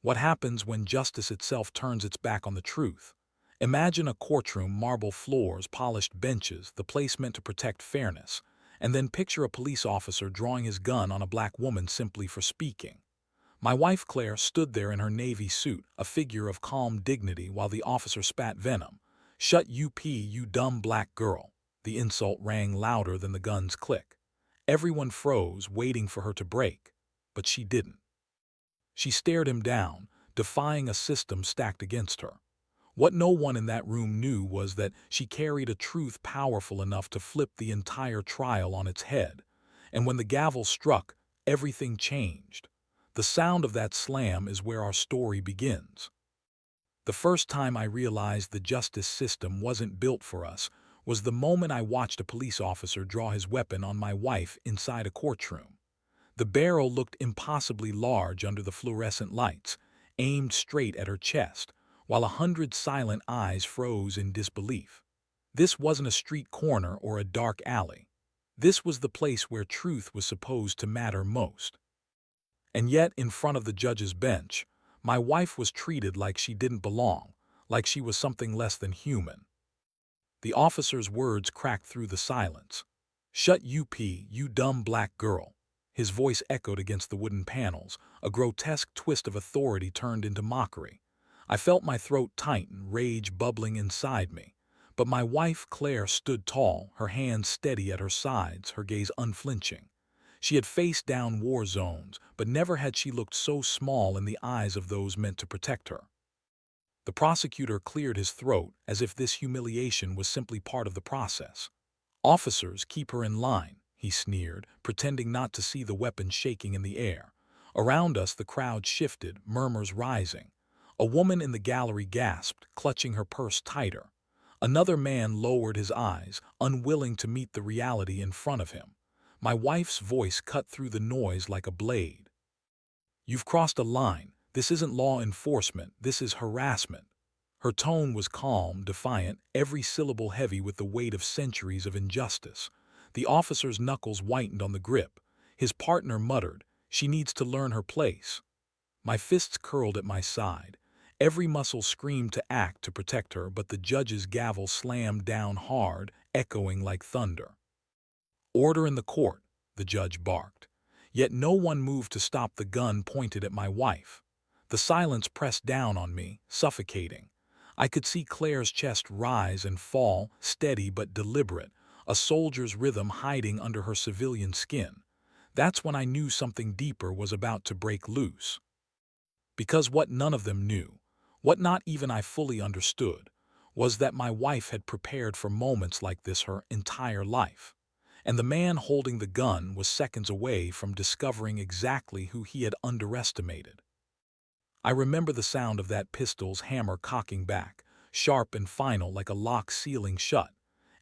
What happens when justice itself turns its back on the truth? Imagine a courtroom, marble floors, polished benches, the place meant to protect fairness, and then picture a police officer drawing his gun on a black woman simply for speaking. My wife Claire stood there in her navy suit, a figure of calm dignity, while the officer spat venom. "Shut up, you dumb black girl." The insult rang louder than the gun's click. Everyone froze, waiting for her to break, but she didn't. She stared him down, defying a system stacked against her. What no one in that room knew was that she carried a truth powerful enough to flip the entire trial on its head. And when the gavel struck, everything changed. The sound of that slam is where our story begins. The first time I realized the justice system wasn't built for us was the moment I watched a police officer draw his weapon on my wife inside a courtroom. The barrel looked impossibly large under the fluorescent lights, aimed straight at her chest, while 100 silent eyes froze in disbelief. This wasn't a street corner or a dark alley. This was the place where truth was supposed to matter most. And yet, in front of the judge's bench, my wife was treated like she didn't belong, like she was something less than human. The officer's words cracked through the silence. "Shut up, you dumb black girl." His voice echoed against the wooden panels, a grotesque twist of authority turned into mockery. I felt my throat tighten, rage bubbling inside me. But my wife Claire stood tall, her hands steady at her sides, her gaze unflinching. She had faced down war zones, but never had she looked so small in the eyes of those meant to protect her. The prosecutor cleared his throat as if this humiliation was simply part of the process. "Officers, keep her in line," he sneered, pretending not to see the weapon shaking in the air. Around us the crowd shifted, murmurs rising. A woman in the gallery gasped, clutching her purse tighter. Another man lowered his eyes, unwilling to meet the reality in front of him. My wife's voice cut through the noise like a blade. "You've crossed a line. This isn't law enforcement, this is harassment." Her tone was calm, defiant, every syllable heavy with the weight of centuries of injustice. The officer's knuckles whitened on the grip. His partner muttered, "She needs to learn her place." My fists curled at my side. Every muscle screamed to act to protect her, but the judge's gavel slammed down hard, echoing like thunder. "Order in the court," the judge barked. Yet no one moved to stop the gun pointed at my wife. The silence pressed down on me, suffocating. I could see Claire's chest rise and fall, steady but deliberate, a soldier's rhythm hiding under her civilian skin. That's when I knew something deeper was about to break loose. Because what none of them knew, what not even I fully understood, was that my wife had prepared for moments like this her entire life. And the man holding the gun was seconds away from discovering exactly who he had underestimated. I remember the sound of that pistol's hammer cocking back, sharp and final like a lock sealing shut.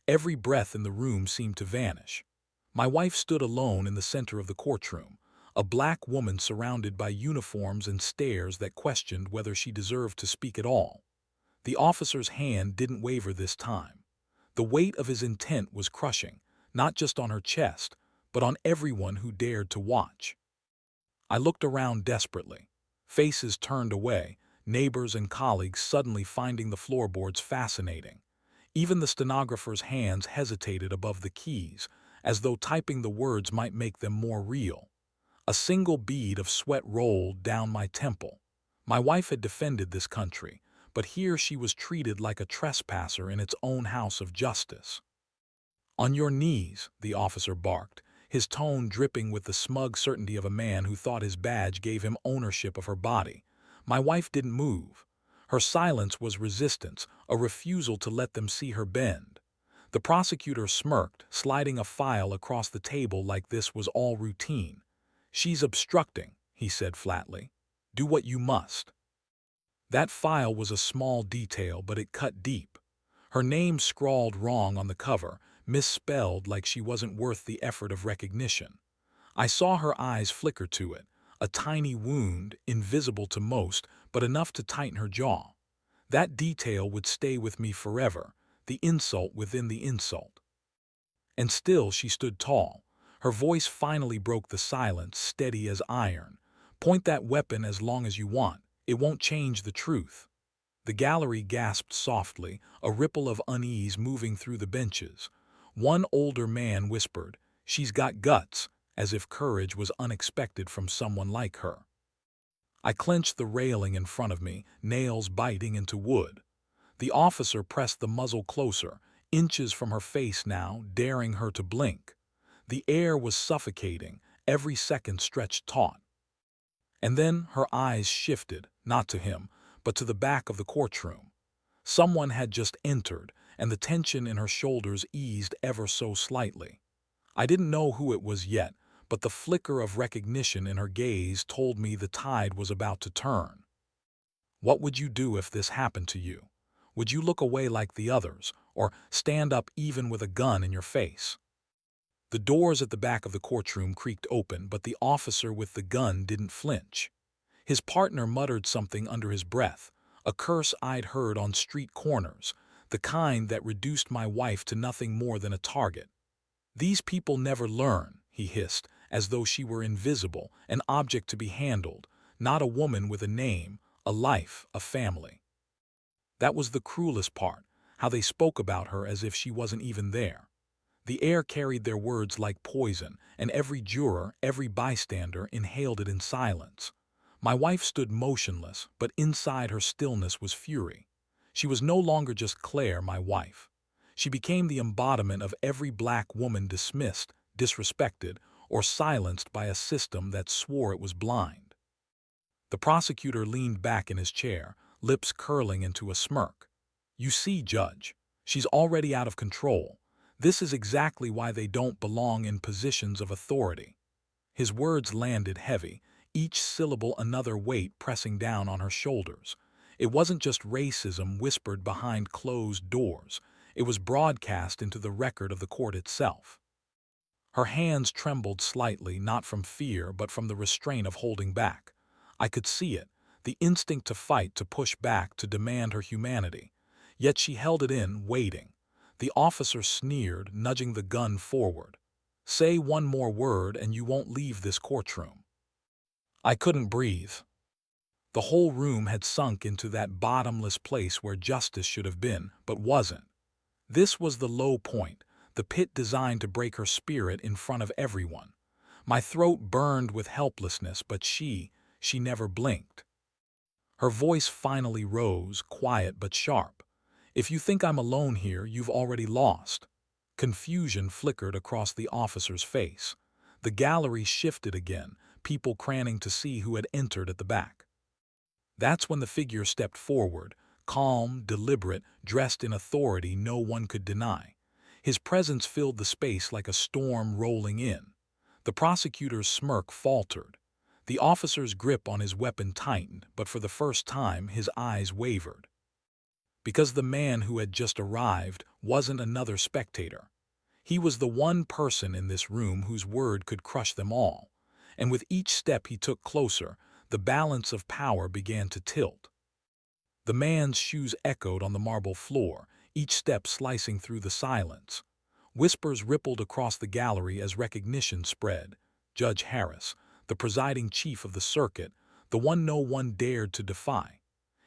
Every breath in the room seemed to vanish. My wife stood alone in the center of the courtroom, a black woman surrounded by uniforms and stares that questioned whether she deserved to speak at all. The officer's hand didn't waver this time. The weight of his intent was crushing, not just on her chest, but on everyone who dared to watch. I looked around desperately. Faces turned away, neighbors and colleagues suddenly finding the floorboards fascinating. Even the stenographer's hands hesitated above the keys, as though typing the words might make them more real. A single bead of sweat rolled down my temple. My wife had defended this country, but here she was treated like a trespasser in its own house of justice. "On your knees," the officer barked, his tone dripping with the smug certainty of a man who thought his badge gave him ownership of her body. My wife didn't move. Her silence was resistance, a refusal to let them see her bend. The prosecutor smirked, sliding a file across the table like this was all routine. "She's obstructing," he said flatly. "Do what you must." That file was a small detail, but it cut deep. Her name scrawled wrong on the cover, misspelled like she wasn't worth the effort of recognition. I saw her eyes flicker to it, a tiny wound, invisible to most, but enough to tighten her jaw. That detail would stay with me forever, the insult within the insult. And still she stood tall. Her voice finally broke the silence, steady as iron. "Point that weapon as long as you want. It won't change the truth." The gallery gasped softly, a ripple of unease moving through the benches. One older man whispered, "She's got guts," as if courage was unexpected from someone like her. I clenched the railing in front of me, nails biting into wood. The officer pressed the muzzle closer, inches from her face now, daring her to blink. The air was suffocating, every second stretched taut. And then her eyes shifted, not to him, but to the back of the courtroom. Someone had just entered, and the tension in her shoulders eased ever so slightly. I didn't know who it was yet, but the flicker of recognition in her gaze told me the tide was about to turn. What would you do if this happened to you? Would you look away like the others, or stand up even with a gun in your face? The doors at the back of the courtroom creaked open, but the officer with the gun didn't flinch. His partner muttered something under his breath, a curse I'd heard on street corners, the kind that reduced my wife to nothing more than a target. "These people never learn," he hissed, as though she were invisible, an object to be handled, not a woman with a name, a life, a family. That was the cruelest part, how they spoke about her as if she wasn't even there. The air carried their words like poison, and every juror, every bystander inhaled it in silence. My wife stood motionless, but inside her stillness was fury. She was no longer just Claire, my wife. She became the embodiment of every black woman dismissed, disrespected, or silenced by a system that swore it was blind. The prosecutor leaned back in his chair, lips curling into a smirk. "You see, Judge, she's already out of control. This is exactly why they don't belong in positions of authority." His words landed heavy, each syllable another weight pressing down on her shoulders. It wasn't just racism whispered behind closed doors. It was broadcast into the record of the court itself. Her hands trembled slightly, not from fear, but from the restraint of holding back. I could see it, the instinct to fight, to push back, to demand her humanity. Yet she held it in, waiting. The officer sneered, nudging the gun forward. "Say one more word and you won't leave this courtroom." I couldn't breathe. The whole room had sunk into that bottomless place where justice should have been, but wasn't. This was the low point, the pit designed to break her spirit in front of everyone. My throat burned with helplessness, but she never blinked. Her voice finally rose, quiet but sharp. "If you think I'm alone here, you've already lost." Confusion flickered across the officer's face. The gallery shifted again, people craning to see who had entered at the back. That's when the figure stepped forward, calm, deliberate, dressed in authority no one could deny. His presence filled the space like a storm rolling in. The prosecutor's smirk faltered. The officer's grip on his weapon tightened, but for the first time his eyes wavered. Because the man who had just arrived wasn't another spectator. He was the one person in this room whose word could crush them all. And with each step he took closer, the balance of power began to tilt. The man's shoes echoed on the marble floor, each step slicing through the silence. Whispers rippled across the gallery as recognition spread. Judge Harris, the presiding chief of the circuit, the one no one dared to defy.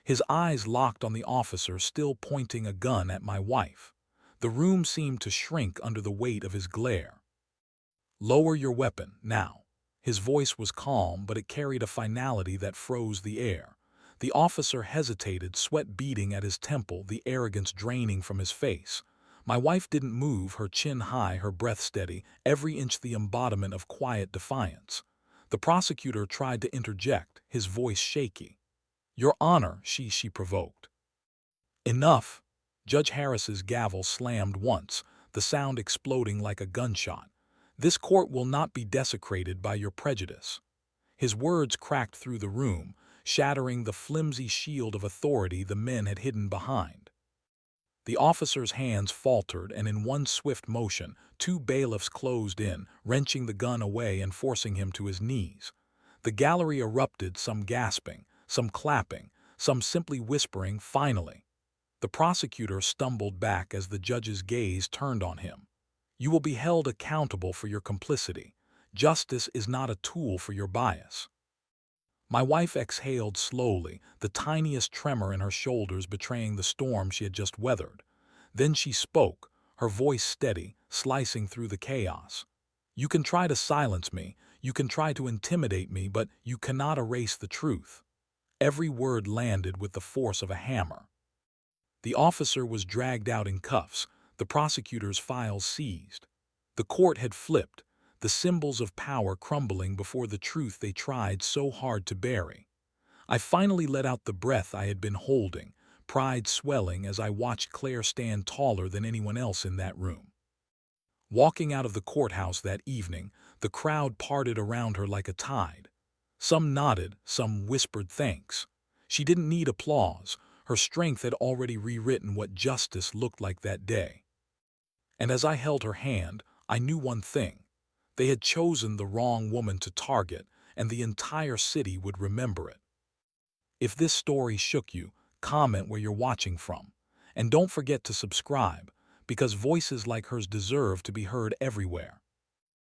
His eyes locked on the officer still pointing a gun at my wife. The room seemed to shrink under the weight of his glare. "Lower your weapon, now." His voice was calm, but it carried a finality that froze the air. The officer hesitated, sweat beading at his temple, the arrogance draining from his face. My wife didn't move, her chin high, her breath steady, every inch the embodiment of quiet defiance. The prosecutor tried to interject, his voice shaky. "Your Honor," she provoked. "Enough!" Judge Harris's gavel slammed once, the sound exploding like a gunshot. "This court will not be desecrated by your prejudice." His words cracked through the room, shattering the flimsy shield of authority the men had hidden behind. The officer's hands faltered, and in one swift motion, two bailiffs closed in, wrenching the gun away and forcing him to his knees. The gallery erupted, some gasping, some clapping, some simply whispering, "Finally." The prosecutor stumbled back as the judge's gaze turned on him. "You will be held accountable for your complicity. Justice is not a tool for your bias." My wife exhaled slowly, the tiniest tremor in her shoulders betraying the storm she had just weathered. Then she spoke, her voice steady, slicing through the chaos. "You can try to silence me, you can try to intimidate me, but you cannot erase the truth." Every word landed with the force of a hammer. The officer was dragged out in cuffs, the prosecutor's files seized. The court had flipped, the symbols of power crumbling before the truth they tried so hard to bury. I finally let out the breath I had been holding, pride swelling as I watched Claire stand taller than anyone else in that room. Walking out of the courthouse that evening, the crowd parted around her like a tide. Some nodded, some whispered thanks. She didn't need applause. Her strength had already rewritten what justice looked like that day. And as I held her hand, I knew one thing. They had chosen the wrong woman to target, and the entire city would remember it. If this story shook you, comment where you're watching from. And don't forget to subscribe, because voices like hers deserve to be heard everywhere.